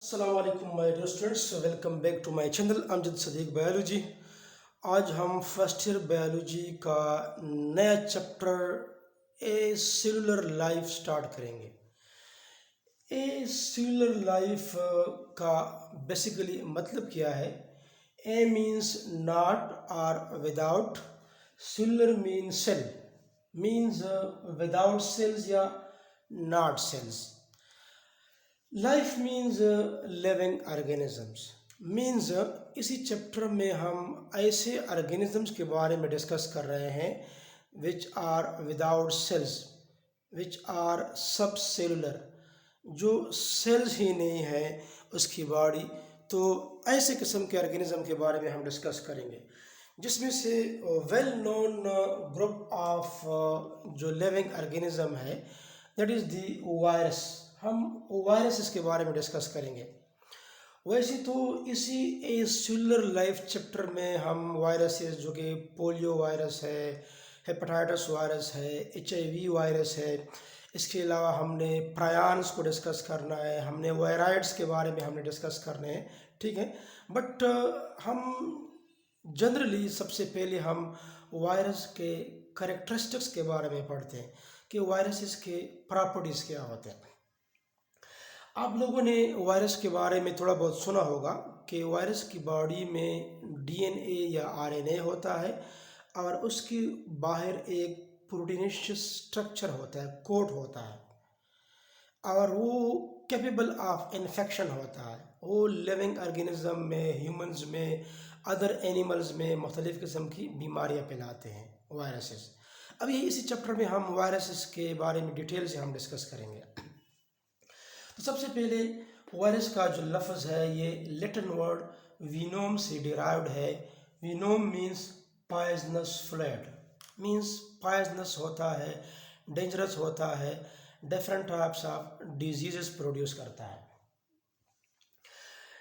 अस्सलाम वालेकुम my dear students, welcome back to my channel Amjad Sadiq biology. आज हम फर्स्ट ईयर बायोलॉजी का नया chapter A cellular life start करेंगे। ए सेलुलर लाइफ का बेसिकली मतलब क्या है? ए मीन्स नॉट और without, cellular mean cell, means without cells या not cells. Life means living organisms means इसी चैप्टर में हम ऐसे ऑर्गेनिजम्स के बारे में डिस्कस कर रहे हैं which are without cells, which are sub cellular, जो सेल्स ही नहीं है उसकी बॉडी। तो ऐसे किस्म के ऑर्गेनिज्म के बारे में हम डिस्कस करेंगे, जिसमें से वेल नोन ग्रुप ऑफ जो लिविंग ऑर्गेनिज्म है दैट इज़ दी वायरस। हम वायरसेस के बारे में डिस्कस करेंगे। वैसे तो इसी ए सेलुलर लाइफ चैप्टर में हम वायरसेस जो कि पोलियो वायरस है, हेपेटाइटिस वायरस है, HIV वायरस है, इसके अलावा हमने प्रायन्स को डिस्कस करना है, हमने वायराइड्स के बारे में हमने डिस्कस करने हैं, ठीक है। बट हम जनरली सबसे पहले हम वायरस के करेक्टरिस्टिक्स के बारे में पढ़ते हैं कि वायरसेस के प्रॉपर्टीज़ क्या होते हैं। आप लोगों ने वायरस के बारे में थोड़ा बहुत सुना होगा कि वायरस की बॉडी में DNA या RNA होता है और उसके बाहर एक प्रोटीनेशियस स्ट्रक्चर होता है, कोट होता है, और वो कैपेबल ऑफ इन्फेक्शन होता है। वो लिविंग ऑर्गेनिज्म में, ह्यूमंस में, अदर एनिमल्स में मुख्तलिफ़ किस्म की बीमारियाँ फैलाते हैं वायरसेस। अभी इसी चैप्टर में हम वायरसेस के बारे में डिटेल से हम डिस्कस करेंगे। तो सबसे पहले वायरस का जो लफ्ज़ है ये लैटिन वर्ड वीनोम से डिराइव्ड है। Venom means poisonous fluid, means poisonous होता है, डेंजरस होता है, different types of diseases produce करता है।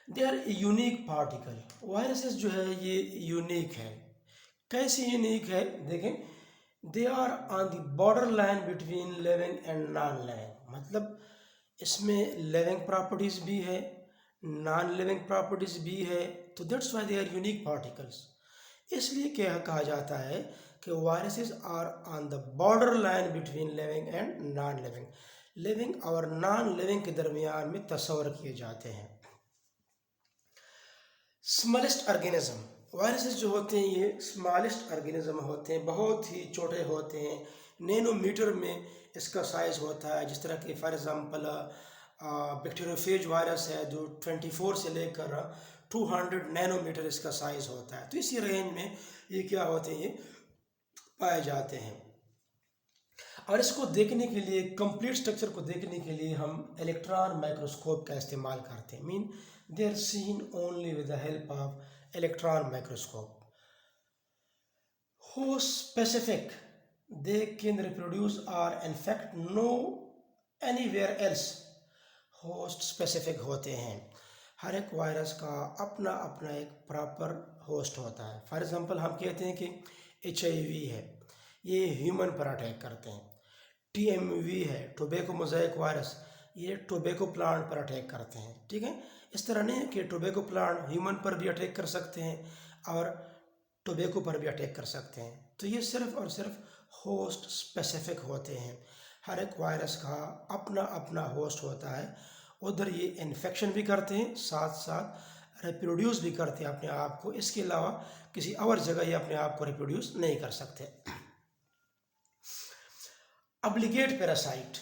They are unique particle, viruses जो है ये यूनिक है। कैसे यूनिक है देखें, they are on the border line between living and non living, मतलब इसमें लिविंग प्रॉपर्टीज़ भी है, नॉन लिविंग प्रॉपर्टीज़ भी है, तो that's why they are unique particles. इसलिए क्या कहा जाता है कि viruses are on the border line between living and non living, living और नॉन लिविंग के दरमियान में तस्वर किए जाते हैं। स्मॉलेस्ट ऑर्गेनिज्म, वायरसेस जो होते हैं ये स्मॉलेस्ट ऑर्गेनिज्म होते हैं, बहुत ही छोटे होते हैं, नैनोमीटर में इसका साइज़ होता है। जिस तरह के फॉर एग्ज़ाम्पल बैक्टीरियोफेज वायरस है जो 24 से लेकर 200 नैनोमीटर इसका साइज़ होता है। तो इसी रेंज में ये क्या होते हैं, ये पाए जाते हैं। और इसको देखने के लिए, कंप्लीट स्ट्रक्चर को देखने के लिए हम इलेक्ट्रॉन माइक्रोस्कोप का इस्तेमाल करते हैं। Mean they are seen only with the help of electron microscope. Host specific, they can reproduce or infect no anywhere else, host specific होते हैं। हर एक वायरस का अपना अपना एक प्रॉपर होस्ट होता है। फॉर एग्जांपल हम कहते हैं कि HIV है, ये ह्यूमन पर अटैक करते हैं। TMV है, टोबैको मोज़ाइक वायरस, ये टोबैको प्लांट पर अटैक करते हैं, ठीक है। इस तरह नहीं है कि टोबैको प्लांट ह्यूमन पर भी अटैक कर सकते हैं और टोबैको पर भी अटैक कर सकते हैं। तो ये सिर्फ और सिर्फ होस्ट स्पेसिफिक होते हैं। हर एक वायरस का अपना अपना होस्ट होता है, उधर ये इन्फेक्शन भी करते हैं, साथ साथ रिप्रोड्यूस भी करते हैं अपने आप को। इसके अलावा किसी और जगह ये अपने आप को रिप्रोड्यूस नहीं कर सकते। Obligate parasite,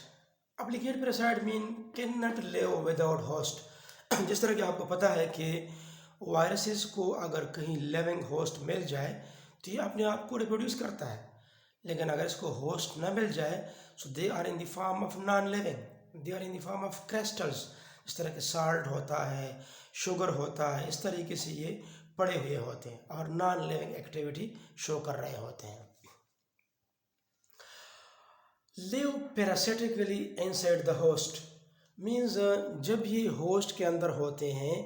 obligate parasite mean can not live without host. जिस तरह कि आपको पता है कि वायरसेस को अगर कहीं लिविंग होस्ट मिल जाए तो ये अपने आप को रिप्रोड्यूस करता है, लेकिन अगर इसको होस्ट ना मिल जाए so they are in the form of non living, they are in the form of crystals. इस तरह के साल्ट होता है, शुगर होता है, इस तरीके से ये पड़े हुए होते हैं और नॉन लिविंग एक्टिविटी शो कर रहे होते हैं। Live parasitically inside the host means जब ये होस्ट के अंदर होते हैं,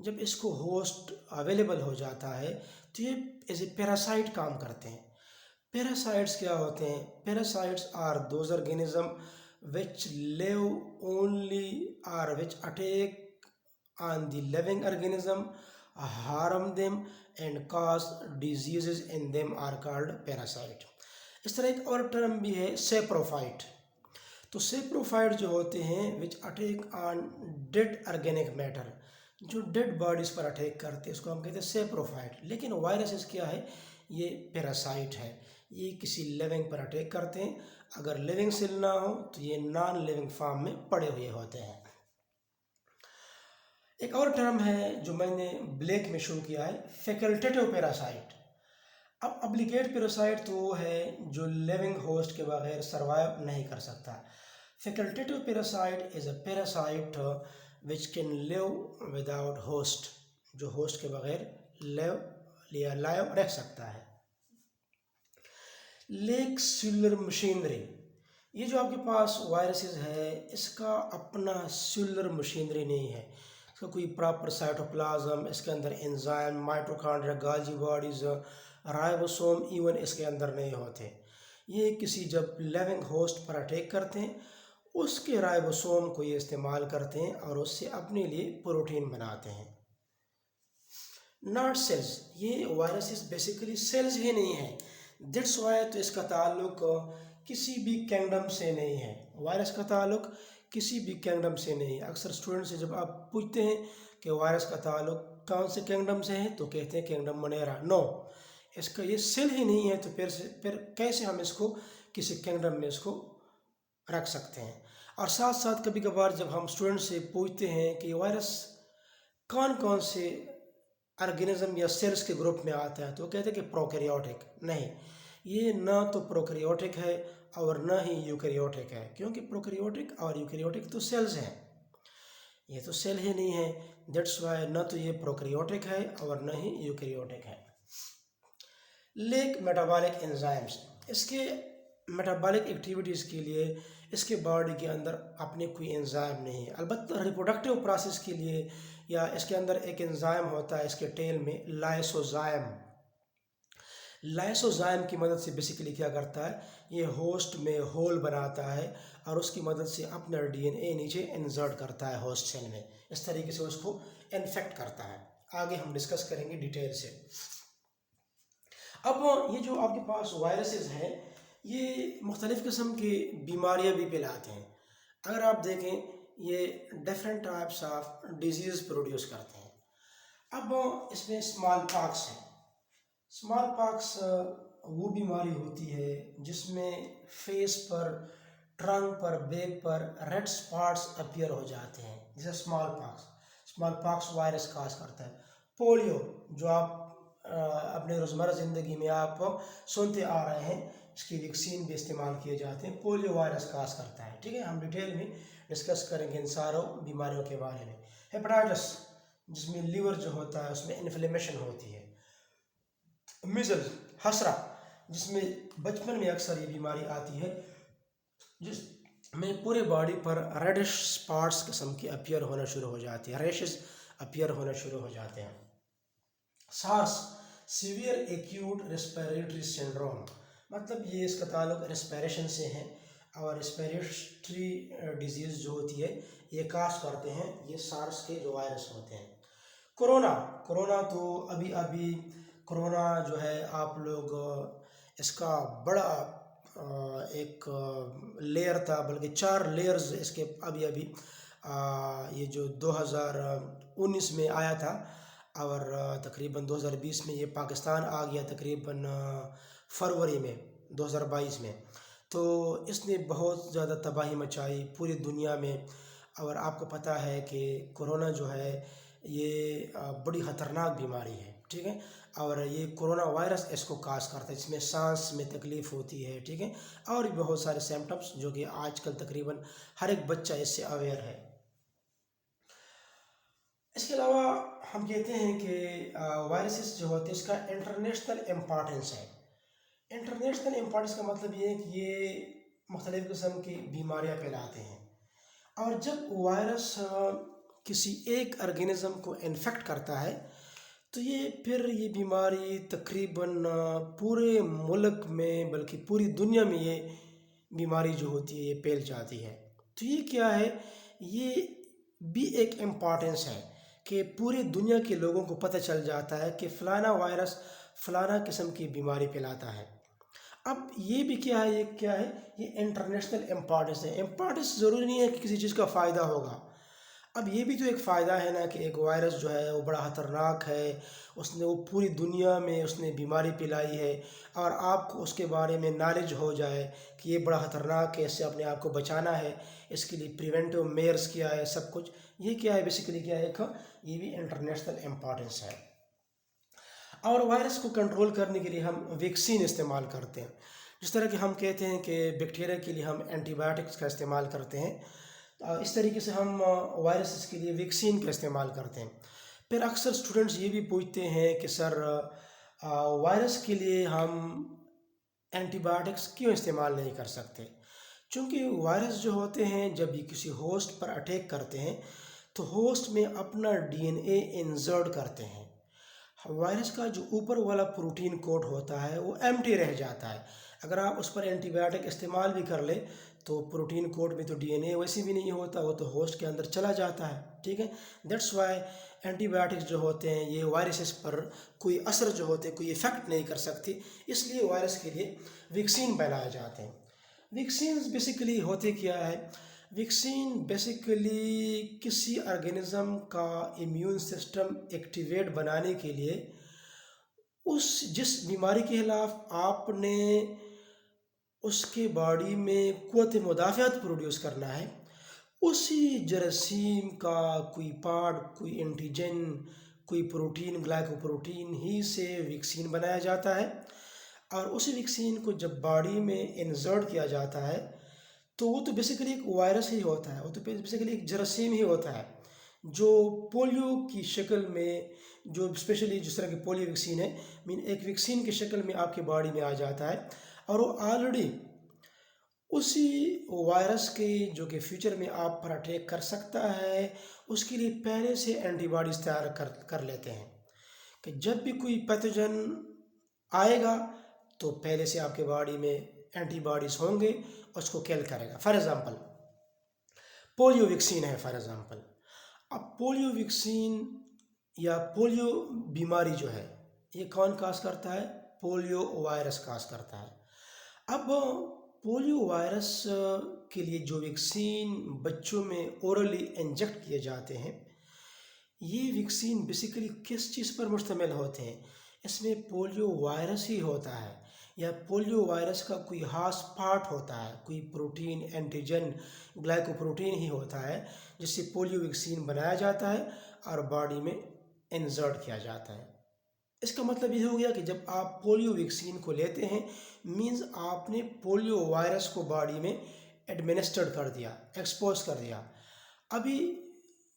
जब इसको होस्ट अवेलेबल हो जाता है तो ये एज ए पैरासाइट काम करते हैं। पैरासाइट्स क्या होते हैं? Parasites are those organism which live only और which attack on the living organism, harm them and cause diseases in them are called parasite. इस तरह एक और टर्म भी है सेप्रोफाइट। तो सेप्रोफाइट जो होते हैं विच attack on dead organic matter, जो डेड बॉडीज पर अटैक करते हैं उसको हम कहते हैं सेप्रोफाइट। लेकिन वायरसेस क्या है, ये पैरासाइट है, ये किसी लिविंग पर अटैक करते हैं। अगर लिविंग सेल ना हो तो ये नॉन लिविंग फॉर्म में पड़े हुए होते हैं। एक और टर्म है जो मैंने ब्लैक में शो किया है, फैकल्टेटिव पैरासाइट। अब ऑब्लिगेट पैरासाइट तो वो है जो लिविंग होस्ट के बगैर सर्वाइव नहीं कर सकता। Facultative parasite is a parasite which can live without host, जो होस्ट के बगैर लाइव रह सकता है। लेक सेलुलर मशीनरी, ये जो आपके पास वायरसेस है इसका अपना सेलुलर मशीनरी नहीं है, इसका कोई प्रॉपर साइटोप्लाज्म, इसके अंदर enzyme, mitochondria, Golgi bodies, ribosome even इसके अंदर नहीं होते। ये किसी जब लिविंग होस्ट पर अटैक करते हैं उसके राइबोसोम को ये इस्तेमाल करते हैं और उससे अपने लिए प्रोटीन बनाते हैं। नॉट सेल्स, ये वायरसेस बेसिकली सेल्स ही नहीं है, दैट्स वाई तो इसका ताल्लुक किसी भी किंगडम से नहीं है। वायरस का ताल्लुक किसी भी किंगडम से नहीं है। अक्सर स्टूडेंट से जब आप पूछते हैं कि वायरस का ताल्लुक कौन से किंगडम से है तो कहते हैं किंगडम मोनेरा। नो, इसका ये सेल ही नहीं है तो फिर कैसे हम इसको किसी किंगडम में इसको रख सकते हैं। और साथ साथ कभी कभार जब हम स्टूडेंट से पूछते हैं कि वायरस कौन कौन से ऑर्गेनिज्म या सेल्स के ग्रुप में आता है तो कहते हैं कि प्रोकैरियोटिक। नहीं, ये ना तो प्रोकैरियोटिक है और ना ही यूकैरियोटिक है, क्योंकि प्रोकैरियोटिक और यूकैरियोटिक तो सेल्स हैं, ये तो सेल ही नहीं है। दैट्स वाई ना तो ये प्रोकैरियोटिक है और ना ही यूकैरियोटिक है। लेक मेटाबॉलिक एंजाइम्स, इसके मेटाबॉलिक एक्टिविटीज़ के लिए इसके बॉडी के अंदर अपने कोई एंजाइम नहीं है। अलबत्ता रिप्रोडक्टिव प्रोसेस के लिए या इसके अंदर एक एंजाइम होता है इसके टेल में, लाइसोजाइम। लाइसोजाइम की मदद से बेसिकली क्या करता है, ये होस्ट में होल बनाता है और उसकी मदद से अपना डीएनए नीचे इंसर्ट करता है होस्ट सेल में, इस तरीके से उसको इन्फेक्ट करता है। आगे हम डिस्कस करेंगे डिटेल से। अब ये जो आपके पास वायरसेस हैं ये मुख्तलिफ़ किस्म की बीमारियां भी फैलाते हैं। अगर आप देखें ये different types of disease produce करते हैं। अब इसमें स्मॉल पॉक्स है। स्मॉल पॉक्स वो बीमारी होती है जिसमें फेस पर, ट्रंक पर, बैक पर रेड स्पॉट्स अपीयर हो जाते हैं, जैसे स्मॉल पॉक्स वायरस काज करता है। पोलियो जो आप अपने रोज़मर्रा ज़िंदगी में आप सुनते आ रहे हैं, इसकी वैक्सीन भी इस्तेमाल किए जाते हैं, पोलियो वायरस काज करता है। ठीक है, हम डिटेल में डिस्कस करेंगे इन सारों बीमारियों के बारे में। हेपेटाइटिस जिसमें लीवर जो होता है उसमें इन्फ्लेमेशन होती है। मिजल्स, हसरा जिसमें बचपन में अक्सर ये बीमारी आती है जिसमें पूरे बॉडी पर रेडिश स्पॉट्स किस्म के अपीयर होना शुरू हो जाते हैं, रैशेस अपीयर होना शुरू हो जाते हैं। SARS, severe acute respiratory syndrome, मतलब ये इसका ताल्लुक रेस्पिरेशन से है और रेस्पिरेटरी डिजीज़ जो होती है ये काज करते हैं, ये सार्स के जो वायरस होते हैं। कोरोना तो अभी कोरोना जो है आप लोग इसका बड़ा एक लेयर था, बल्कि 4 लेयर्स इसके अभी ये जो 2019 में आया था और तकरीबन 2020 में ये पाकिस्तान आ गया, तकरीबन फरवरी में 2022 में। तो इसने बहुत ज़्यादा तबाही मचाई पूरी दुनिया में। और आपको पता है कि कोरोना जो है ये बड़ी ख़तरनाक बीमारी है, ठीक है, और ये कोरोना वायरस इसको काज करता है, जिसमें सांस में तकलीफ़ होती है, ठीक है, और भी बहुत सारे सिम्टम्स जो कि आजकल तकरीबन हर एक बच्चा इससे अवेयर है। इसके अलावा हम कहते हैं कि वायरसेस जो होते हैं इसका इंटरनेशनल इम्पॉर्टेंस है। इंटरनेशनल इम्पॉर्टेंस का मतलब ये है कि ये मुख्तलिफ़ किस्म की बीमारियाँ फैलाते हैं, और जब वायरस किसी एक ऑर्गेनिज़म को इन्फेक्ट करता है तो ये बीमारी तकरीबन पूरे मुल्क में बल्कि पूरी दुनिया में ये बीमारी जो होती है ये फैल जाती है। तो ये क्या है, ये भी एक इम्पॉर्टेंस है कि पूरी दुनिया के लोगों को पता चल जाता है कि फ़लाना वायरस फ़लाना किस्म की बीमारी फैलाता है। अब ये भी क्या है, ये इंटरनेशनल इम्पोर्टेंस है। इम्पोर्टेंस ज़रूरी नहीं है कि किसी चीज़ का फ़ायदा होगा। अब ये भी तो एक फ़ायदा है ना कि एक वायरस जो है वो बड़ा ख़तरनाक है, उसने वो पूरी दुनिया में उसने बीमारी फैलाई है, और आपको उसके बारे में नॉलेज हो जाए कि ये बड़ा ख़तरनाक है, इससे अपने आप को बचाना है, इसके लिए प्रिवेंटिव मेयर्स क्या है, सब कुछ ये क्या है, बेसिकली क्या है, ये भी इंटरनेशनल इम्पोर्टेंस है। और वायरस को कंट्रोल करने के लिए हम वैक्सीन इस्तेमाल करते हैं। जिस तरह कि हम कहते हैं कि बैक्टीरिया के लिए हम एंटीबायोटिक्स का इस्तेमाल करते हैं, इस तरीके से हम वायरसेस के लिए वैक्सीन का इस्तेमाल करते हैं। फिर अक्सर स्टूडेंट्स ये भी पूछते हैं कि सर वायरस के लिए हम एंटीबायोटिक्स क्यों इस्तेमाल नहीं कर सकते? क्योंकि वायरस जो होते हैं जब ये किसी होस्ट पर अटैक करते हैं तो होस्ट में अपना डीएनए इंसर्ट करते हैं। वायरस का जो ऊपर वाला प्रोटीन कोड होता है वो एम्प्टी रह जाता है। अगर आप उस पर एंटीबायोटिक इस्तेमाल भी कर ले तो प्रोटीन कोड में तो डीएनए वैसे भी नहीं होता, वो तो होस्ट के अंदर चला जाता है। ठीक है, दैट्स वाई एंटीबायोटिक्स जो होते हैं ये वायरसेस पर कोई असर जो होते हैं कोई इफ़ेक्ट नहीं कर सकती, इसलिए वायरस के लिए वैक्सीन बनाए जाते हैं। वैक्सीन बेसिकली होते क्या है, वैक्सीन बेसिकली किसी ऑर्गेनिज्म का इम्यून सिस्टम एक्टिवेट बनाने के लिए उस जिस बीमारी के खिलाफ आपने उसके बॉडी में क़ुव्वत मुदाफ़अत प्रोड्यूस करना है, उसी जरासीम का कोई पार्ट, कोई एंटीजन, कोई प्रोटीन, ग्लाइकोप्रोटीन ही से वैक्सीन बनाया जाता है। और उसी वैक्सीन को जब बॉडी में इंसर्ट किया जाता है तो वो तो बेसिकली एक वायरस ही होता है, वो तो बेसिकली एक जरासीम ही होता है जो पोलियो की शक्ल में, जो स्पेशली जिस तरह की पोलियो वैक्सीन है, मीन एक वैक्सीन की शक्ल में आपके बॉडी में आ जाता है। और वो ऑलरेडी उसी वायरस के जो कि फ्यूचर में आप पर अटैक कर सकता है उसके लिए पहले से एंटीबॉडीज़ तैयार कर लेते हैं कि जब भी कोई पैथोजन आएगा तो पहले से आपके बॉडी में एंटीबॉडीज़ होंगे, उसको किल करेगा। फॉर एग्ज़ाम्पल पोलियो वैक्सीन है, फॉर एग्ज़ाम्पल अब पोलियो वैक्सीन या पोलियो बीमारी जो है ये कौन काज करता है, पोलियो वायरस काज करता है। अब पोलियो वायरस के लिए जो वैक्सीन बच्चों में ओरली इंजेक्ट किए जाते हैं, ये वैक्सीन बेसिकली किस चीज़ पर मुश्तमिल होते हैं, इसमें पोलियो वायरस ही होता है या पोलियो वायरस का कोई खास पार्ट होता है, कोई प्रोटीन, एंटीजन, ग्लाइकोप्रोटीन ही होता है जिससे पोलियो वैक्सीन बनाया जाता है और बॉडी में इंसर्ट किया जाता है। इसका मतलब ये हो गया कि जब आप पोलियो वैक्सीन को लेते हैं मींस आपने पोलियो वायरस को बॉडी में एडमिनिस्टर्ड कर दिया, एक्सपोज कर दिया। अभी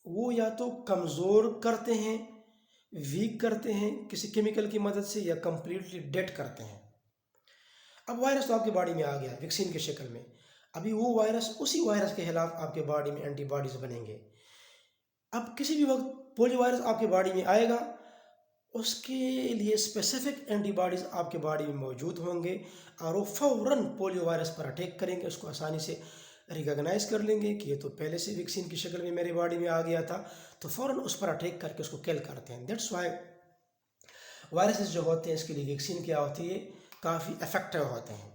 वो या तो कमज़ोर करते हैं, वीक करते हैं किसी केमिकल की मदद से, या कम्प्लीटली डेड करते हैं। अब वायरस तो आपके बॉडी में आ गया वैक्सीन के शक्ल में, अभी वो वायरस, उसी वायरस के खिलाफ आपके बॉडी में एंटीबॉडीज़ बनेंगे। अब किसी भी वक्त पोलियो वायरस आपके बॉडी में आएगा, उसके लिए स्पेसिफिक एंटीबॉडीज़ आपके बॉडी में मौजूद होंगे और वो फ़ौरन पोलियो वायरस पर अटैक करेंगे, उसको आसानी से रिकॉग्नाइज कर लेंगे कि ये तो पहले से वैक्सीन की शक्ल में मेरे बॉडी में आ गया था, तो फ़ौरन उस पर अटैक करके उसको किल करते हैं। दैट्स वाई वायरसेस जो होते हैं इसके लिए वैक्सीन क्या होती है, काफ़ी इफ़ेक्टिव होते हैं।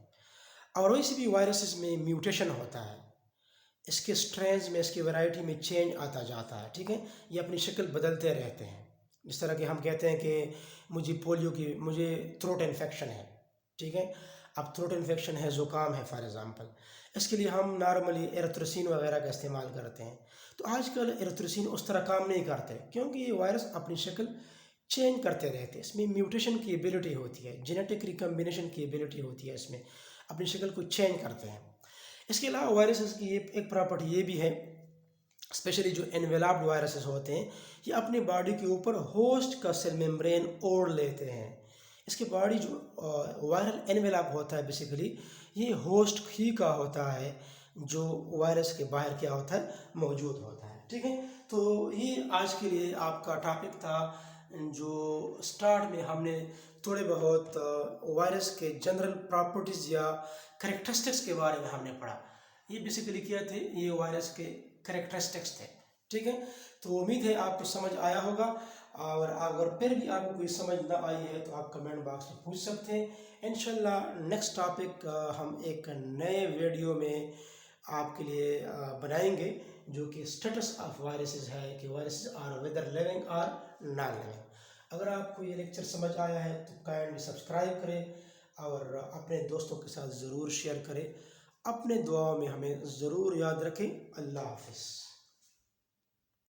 और वैसे भी वायरसेस में म्यूटेशन होता है, इसके स्ट्रेंस में, इसकी वैरायटी में चेंज आता जाता है। ठीक है, ये अपनी शक्ल बदलते रहते हैं। जिस तरह कि हम कहते हैं कि मुझे थ्रोट इन्फेक्शन है, ठीक है, अब थ्रोट इन्फेक्शन है, ज़ुकाम है फॉर एग्ज़ाम्पल, इसके लिए हम नॉर्मली एरिथ्रोसिन वगैरह का इस्तेमाल करते हैं। तो आजकल एरिथ्रोसिन उस तरह काम नहीं करते क्योंकि ये वायरस अपनी शक्ल चेंज करते रहते हैं, इसमें म्यूटेशन की एबिलिटी होती है, जेनेटिक रिकम्बिनेशन की एबिलिटी होती है, इसमें अपनी शक्ल को चेंज करते हैं। इसके अलावा वायरसेस की एक प्रॉपर्टी ये भी है, स्पेशली जो एनवेलप्ड वायरसेस होते हैं ये अपने बॉडी के ऊपर होस्ट का सेल मेम्ब्रेन ओढ़ लेते हैं। इसके बॉडी जो वायरल एनवेलप होता है बेसिकली ये होस्ट ही का होता है जो वायरस के बाहर क्या होता है, मौजूद होता है। ठीक है, तो ये आज के लिए आपका टॉपिक था जो स्टार्ट में हमने थोड़े बहुत वायरस के जनरल प्रॉपर्टीज़ या करेक्टरिस्टिक्स के बारे में हमने पढ़ा। ये बेसिकली क्या थे, ये वायरस के करेक्टरिस्टिक्स थे। ठीक है, तो उम्मीद है आपको समझ आया होगा, और अगर फिर भी आपको कोई समझ ना आई है तो आप कमेंट बॉक्स में पूछ सकते हैं। इंशाल्लाह नेक्स्ट टॉपिक हम एक नए वीडियो में आपके लिए बनाएंगे, जो कि स्टेटस ऑफ वायरसेस है, कि वायरसेस आर वेदर लिविंग और नॉन लिविंग। अगर आपको ये लेक्चर समझ आया है तो काइंडली सब्सक्राइब करें और अपने दोस्तों के साथ ज़रूर शेयर करें। अपने दुआओं में हमें ज़रूर याद रखें। अल्लाह हाफिज़।